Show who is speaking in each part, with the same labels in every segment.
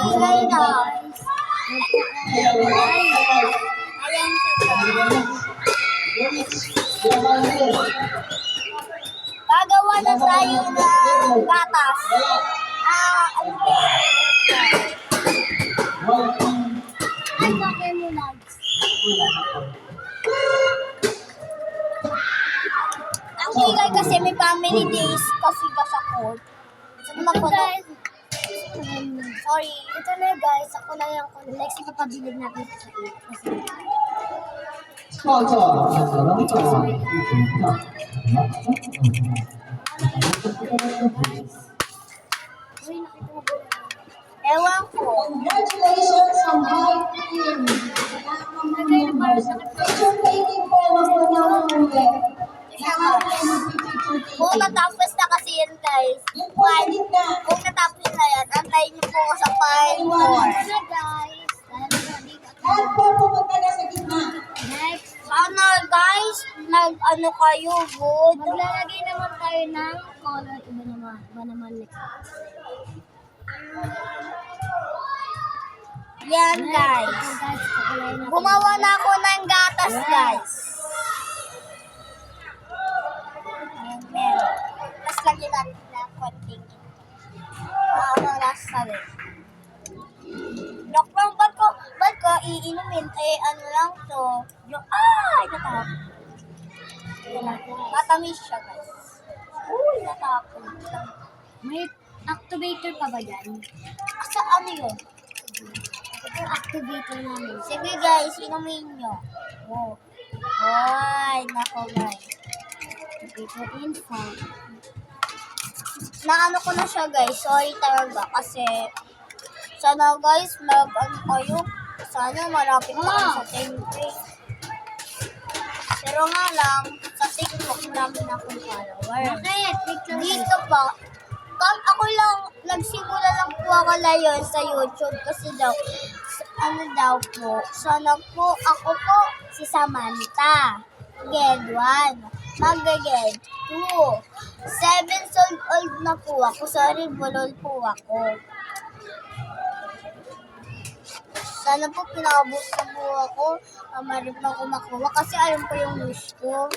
Speaker 1: maingay na. Ayan siya. Gagawa na tayo ng gatas. Ano ba? Ano kayo muna? Ang ingay kasi may family days kasi kasakot. Guys, sorry. Ito na guys, ako na yung next ipapabilig natin sa kasi. Ewan ko.
Speaker 2: Congratulations on my team.
Speaker 1: Kung natapos na kasi yan guys. Kung natapos na yan, antayin niyo po ako sa part 4. Ano guys? Next. Sana guys, nag-ano kayo, good. Maglalagay naman tayo ng color. Iba naman next. Yan guys. Gumawa na ako ng gatas guys. Ayan. Tapos lagyan natin ng konting lasa rin. Lock lang, ba't ko iinumin? Ano lang to. Yung, natapon. Matamis siya guys. Uy, natapon.
Speaker 3: May activator pa ba dyan?
Speaker 1: Sa ano yun?
Speaker 3: Yung activator namin.
Speaker 1: Sige guys, inumin nyo. Oh. Ay, nako guys.
Speaker 3: Activator info.
Speaker 1: Naano ko na siya guys. Sorry talaga kasi sana guys, ano kayo. Sana malapit pa kayo sa 10K. Pero nga lang, sa TikTok namin akong follower.
Speaker 3: Bakit?
Speaker 1: Dito pa, ako lang, nagsimula lang po ako ngayon sa YouTube kasi daw, ano daw po, sana po, ako po, si Samantha, grade 1, mag-grade 2, 7 years old na po ako, sorry, bulol po ako. Sana po pinakabos na po ako, marit na ko makuha kasi alam ko yung wish ko.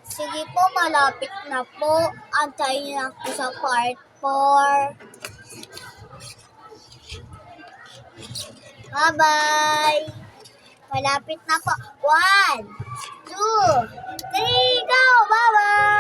Speaker 1: Sige po, malapit na po. Antayin na ako sa part 4. Bye-bye! Malapit na po. 1, 2, 3, go! Bye-bye!